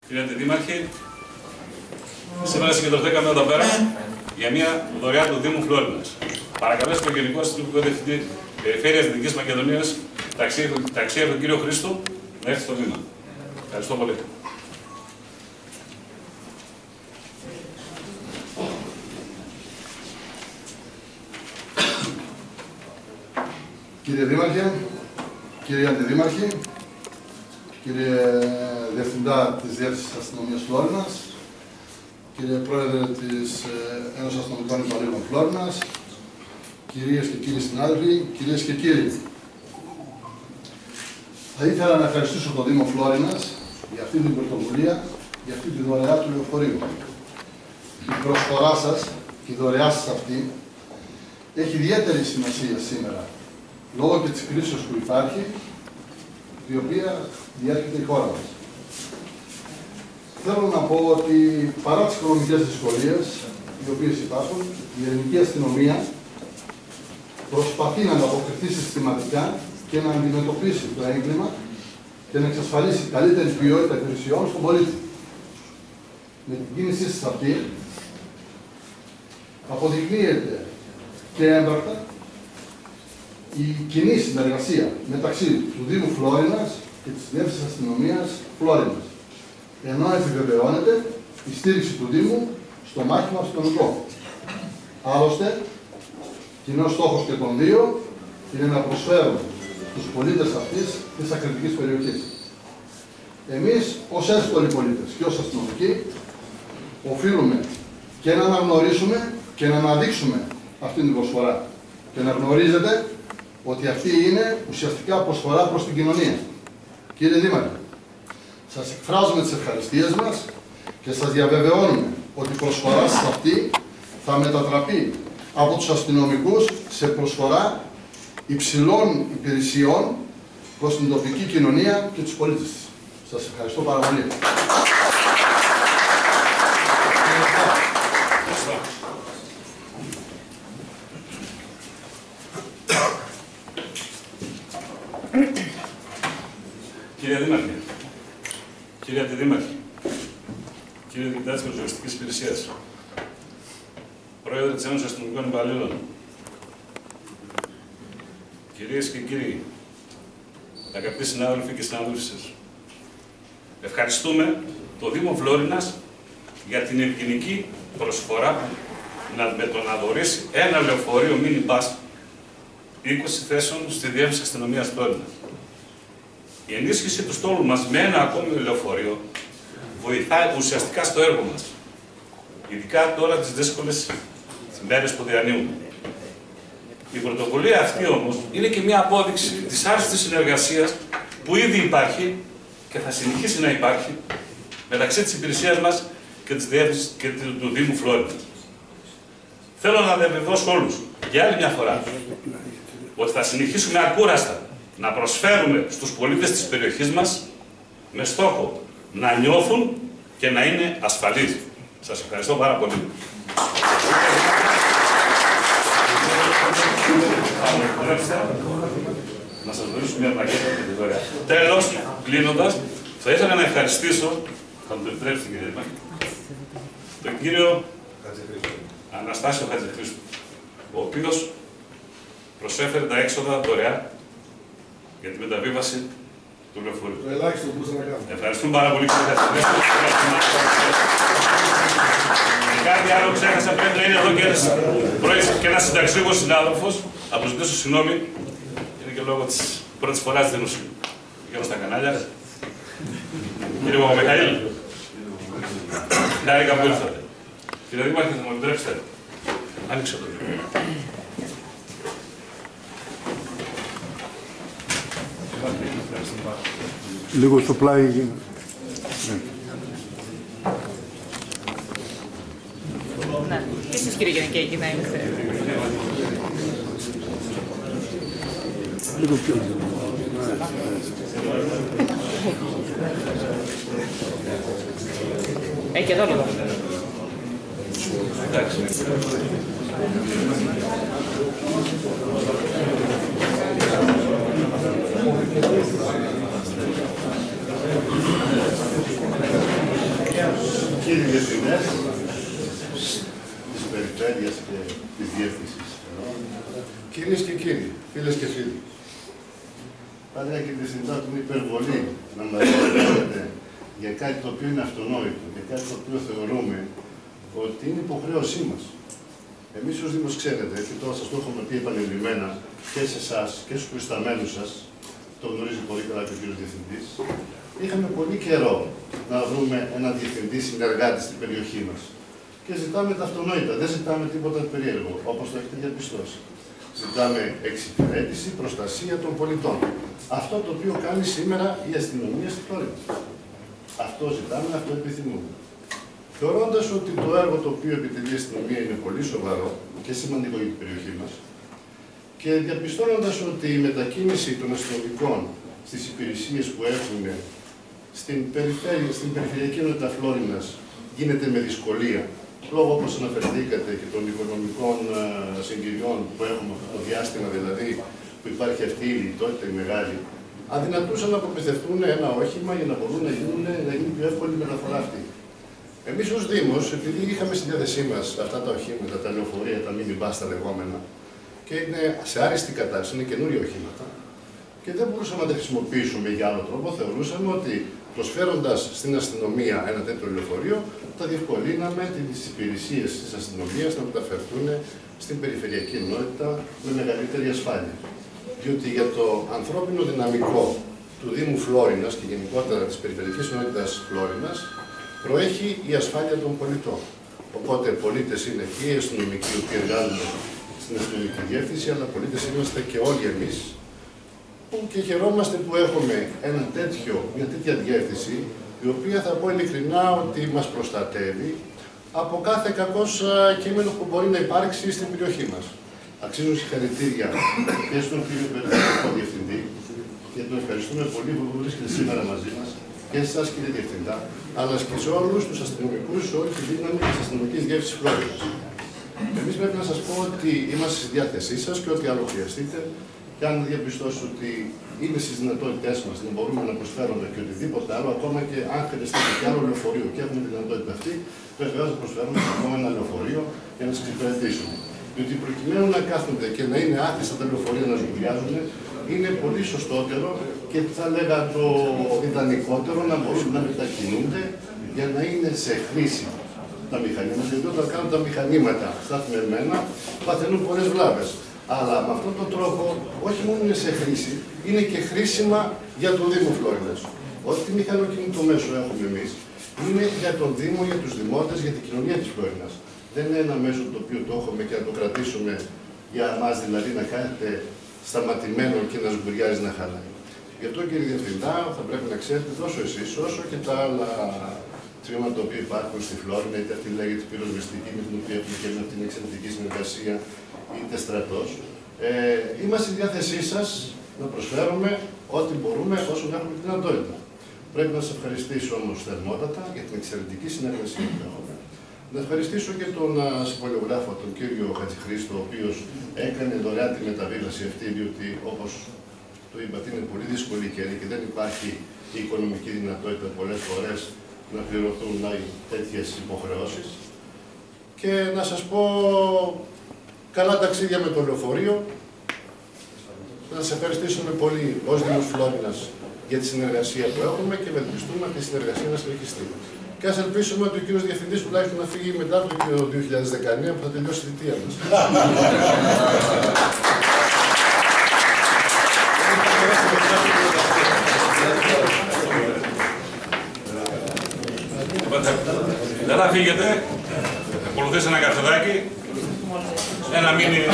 Κύριε Αντιδήμαρχε, σήμερα συγκεντρωθήκαμε εδώ πέρα για μια δωρεά του Δήμου Φλόρινας. Παρακαλώ τον Γενικό Αστυνομικό Διευθυντή Περιφέρειας Δυτικής Μακεδονίας, ταξίαρχο κύριο Χρήστο, να έρθει στο βήμα. Ευχαριστώ πολύ. Κύριε Δήμαρχε, κύριε Αντιδήμαρχε, κύριε Διευθυντά της Διεύθυνσης Αστυνομίας Φλόρινας, κύριε Πρόεδρε της Ένωσης Αστυνομικών Υπαλλήλων Φλόρινας, κυρίες και κύριοι συνάδελφοι, κυρίες και κύριοι. Θα ήθελα να ευχαριστήσω τον Δήμο Φλόρινας για αυτή την πρωτοβουλία, για αυτή τη δωρεά του λεωφορείου. Η προσφορά σας, η δωρεά σας αυτή, έχει ιδιαίτερη σημασία σήμερα, λόγω και της κρίσης που υπάρχει, η οποία διέρχεται η χώρα μας. Θέλω να πω ότι παρά τις οικονομικές δυσκολίες, οι οποίες υπάρχουν, η ελληνική αστυνομία προσπαθεί να ανταποκριθεί συστηματικά και να αντιμετωπίσει το έγκλημα και να εξασφαλίσει καλύτερη ποιότητα υπηρεσιών στον πολίτη. Με την κίνησή σας αυτή, αποδεικνύεται και έμπρακτα η κοινή συνεργασία μεταξύ του Δήμου Φλόρινας και της Διεύθυνσης Αστυνομίας Φλόρινας, ενώ επιβεβαιώνεται η στήριξη του Δήμου στο μάχημα αστυνομικό. Άλλωστε, κοινός στόχος και των δύο είναι να προσφέρουν στους πολίτες αυτής της ακριτικής περιοχής. Εμείς, ως εύκολοι πολίτες και ως αστυνομικοί, οφείλουμε και να αναγνωρίσουμε και να αναδείξουμε αυτή την προσφορά και να γνωρίζετε ότι αυτή είναι ουσιαστικά προσφορά προς την κοινωνία. Κύριε Δήμαρχε, σας εκφράζουμε τις ευχαριστίες μας και σας διαβεβαιώνουμε ότι η προσφορά σας αυτή θα μετατραπεί από τους αστυνομικούς σε προσφορά υψηλών υπηρεσιών προς την τοπική κοινωνία και τους πολίτες της. Σας ευχαριστώ πάρα πολύ. Κύριε Δήμαρχε, κύριε Αντιδήμαρχε, κύριε Διευθυντά της Προσωπιστικής Υπηρεσίας, Πρόεδρε της Ένωσης Αστυνομικών Υπαλλήλων, κυρίες και κύριοι, αγαπητοί συνάδελφοι και συνάδελφοι, ευχαριστούμε το Δήμο Φλόρινας για την ευγενική προσφορά με το να δωρήσει ένα λεωφορείο mini-bus 20 θέσεων στη Διεύθυνση Αστυνομίας Φλόρινας. Η ενίσχυση του στόλου μας με ένα ακόμη λεωφορείο βοηθάει ουσιαστικά στο έργο μας, ειδικά τώρα τις δύσκολες μέρες που διανύουμε. Η πρωτοβουλία αυτή όμως είναι και μια απόδειξη της άριστης συνεργασίας που ήδη υπάρχει και θα συνεχίσει να υπάρχει μεταξύ της υπηρεσίας μας και της Διεύθυνσης και του Δήμου Φλόρινας. Θέλω να διαβεβαιώσω όλους για άλλη μια φορά ότι θα συνεχίσουμε ακούραστα να προσφέρουμε στους πολίτες της περιοχής μας με στόχο να νιώθουν και να είναι ασφαλείς. Σας ευχαριστώ πάρα πολύ. Να σας δώσω μια πλακέτα και τη δωρεά. Τέλος, κλείνοντας, θα ήθελα να ευχαριστήσω, θα μου το επιτρέψετε κύριε Δήμαρχε, τον κύριο Αναστάσιο Χατζηχρήστου, ο οποίος προσέφερε τα έξοδα δωρεά για τη μεταβίβαση του λεωφορείου. Το ελάχιστο που μπορούσα να κάνω. Ευχαριστούμε πάρα πολύ κύριε Χατζηχρήστου. Κάτι άλλο ξέχασα, πρέπει να είναι εδώ και ένας συνταξιούχος συνάδελφος. Θα του ζητήσω συγγνώμη, είναι και λόγω της πρώτης φοράς δεν βγαίνω στα κανάλια. Κύριε Παπαμιχαήλ, χάρηκα που ήρθατε. Κύριε Δήμαρχε, θα μου επιτρέψετε. Άνοιξε το λίγο. Λίγο στο πλάι. Ναι. Ναι. Και εσείς κύριε Γενικέκη να είμαστε. Λίγο πιο. Και εδώ λίγο. Εντάξει. κύριοι διευθυντές της Περιφέρειας και της Διεύθυνσης, κυρίες και κύριοι, φίλες και φίλοι, θα έλεγα και τη συντάκτου είναι υπερβολή να μας λέτε για κάτι το οποίο είναι αυτονόητο, για κάτι το οποίο θεωρούμε ότι είναι υποχρέωσή μας. Εμείς ως Δήμος, ξέρετε, και τώρα σας το έχουμε πει επανειλημμένα και σε εσάς και στους προϊσταμένους σας, το γνωρίζει πολύ καλά και ο κύριος Διευθυντής, είχαμε πολύ καιρό να βρούμε έναν διευθυντή συνεργάτη στην περιοχή μας. Και ζητάμε τα αυτονόητα, δεν ζητάμε τίποτα περίεργο, όπως το έχετε διαπιστώσει. Ζητάμε εξυπηρέτηση, προστασία των πολιτών. Αυτό το οποίο κάνει σήμερα η αστυνομία στη Φλόρινας. Αυτό ζητάμε, αυτό επιθυμούμε. Θεωρώντας ότι το έργο το οποίο επιτελεί η αστυνομία είναι πολύ σοβαρό και σημαντικό για την περιοχή μας, και διαπιστώνοντας ότι η μετακίνηση των αστυνομικών στις υπηρεσίες που έχουν στην περιφερειακή ενότητα Φλόρινας γίνεται με δυσκολία, λόγω, όπως αναφερθήκατε, και των οικονομικών συγκυριών που έχουμε αυτό το διάστημα, δηλαδή που υπάρχει αυτή η λιτότητα η μεγάλη, αδυνατούσαν να προμηθευτούν ένα όχημα για να μπορούν να γίνει πιο εύκολη η μεταφορά αυτή. Εμείς ως Δήμος, επειδή είχαμε στη διάθεσή μας αυτά τα οχήματα, τα λεωφορεία, τα mini-bus τα λεγόμενα, και είναι σε άριστη κατάσταση, είναι καινούργια οχήματα, και δεν μπορούσαμε να τα χρησιμοποιήσουμε για άλλο τρόπο, θεωρούσαμε ότι προσφέροντας στην αστυνομία ένα τέτοιο λεωφορείο, θα διευκολύναμε τις υπηρεσίες της αστυνομίας να μεταφερθούν στην περιφερειακή ενότητα με μεγαλύτερη ασφάλεια. Διότι για το ανθρώπινο δυναμικό του Δήμου Φλόρινας και γενικότερα της περιφερειακής ενότητας Φλόρινας προέχει η ασφάλεια των πολιτών. Οπότε πολίτες είναι και οι αστυνομικοί οι οποίοι εργάζονται στην αστυνομική διεύθυνση, αλλά πολίτες είμαστε και όλοι εμείς, που και χαιρόμαστε που έχουμε μια τέτοια διεύθυνση, η οποία θα πω ειλικρινά ότι μας προστατεύει από κάθε κακός κείμενο που μπορεί να υπάρξει στην περιοχή μας. Αξίζουν συγχαρητήρια και στον κύριο Περιφερειακό Διευθυντή, και τον ευχαριστούμε πολύ που βρίσκεται σήμερα μαζί μας, και σε εσάς κύριε Διευθυντά, αλλά και σε όλους τους αστυνομικούς, σε όλη τη δύναμη της αστυνομικής διεύθυνσης Φλόρινας. Εμείς πρέπει να σας πω ότι είμαστε στη διάθεσή σας και ό,τι άλλο χρειαστείτε, και αν διαπιστώσω ότι είναι στις δυνατότητές μας να μπορούμε να προσφέρουμε και οτιδήποτε άλλο, ακόμα και αν χρειαστεί και άλλο λεωφορείο και έχουμε τη δυνατότητα αυτή, βεβαίως να προσφέρουμε ακόμα ένα λεωφορείο για να σας εξυπηρετήσουμε. Διότι προκειμένου να κάθονται και να είναι άχρηστα τα λεωφορεία να ζουγιάζουν, είναι πολύ σωστότερο και θα λέγα το ιδανικότερο να μπορούν να μετακινούνται για να είναι σε χρήση τα μηχανήματα. Γιατί όταν κάνουν τα μηχανήματα σταθμευμένα, παθαίνουν πολλές βλάβες. Αλλά με αυτόν τον τρόπο, όχι μόνο είναι σε χρήση, είναι και χρήσιμα για τον Δήμο Φλόρινας. Ό,τι μηχανοκίνητο μέσο έχουμε εμείς, είναι για τον Δήμο, για τους δημότες, για την κοινωνία της Φλόρινας. Δεν είναι ένα μέσο το οποίο το έχουμε και να το κρατήσουμε για εμάς, δηλαδή να κάθεται σταματημένο και να σμπουριάζει, να χαλάει. Γι' αυτό, κύριε Διευθυντά, θα πρέπει να ξέρετε τόσο εσείς όσο και τα άλλα τμήματα τα οποία υπάρχουν στη Φλόρινα, είτε αυτή λέγεται πυροσβεστική, με την οποία έχουμε και με την εξαιρετική συνεργασία, είτε στρατός. Είμαστε στη διάθεσή σας να προσφέρουμε ό,τι μπορούμε όσο έχουμε τη δυνατότητα. Πρέπει να σας ευχαριστήσω όμως θερμότατα για την εξαιρετική συνεργασία που έχουμε. Να ευχαριστήσω και τον συμβολιογράφο, τον κύριο Χατζηχρήστο, ο οποίος έκανε δωρεάν τη μεταβίβαση αυτή, διότι όπως το είπατε είναι πολύ δύσκολη καιρή και δεν υπάρχει η οικονομική δυνατότητα πολλές φορές να πληρωθούν τέτοιες υποχρεώσεις. Και να σας πω καλά ταξίδια με το λεωφορείο. Να σας ευχαριστήσουμε πολύ ως Δήμος Φλόρινας για τη συνεργασία που έχουμε και ευελπιστούμε αυτή η συνεργασία να συνεχιστεί. Και ας ελπίσουμε ότι ο κύριος Διευθυντής τουλάχιστον να φύγει μετά το 2019 που θα τελειώσει η θητεία μας. Δεν θα φύγετε, ακολουθήστε ένα καφεδάκι, ένα μήνυμα.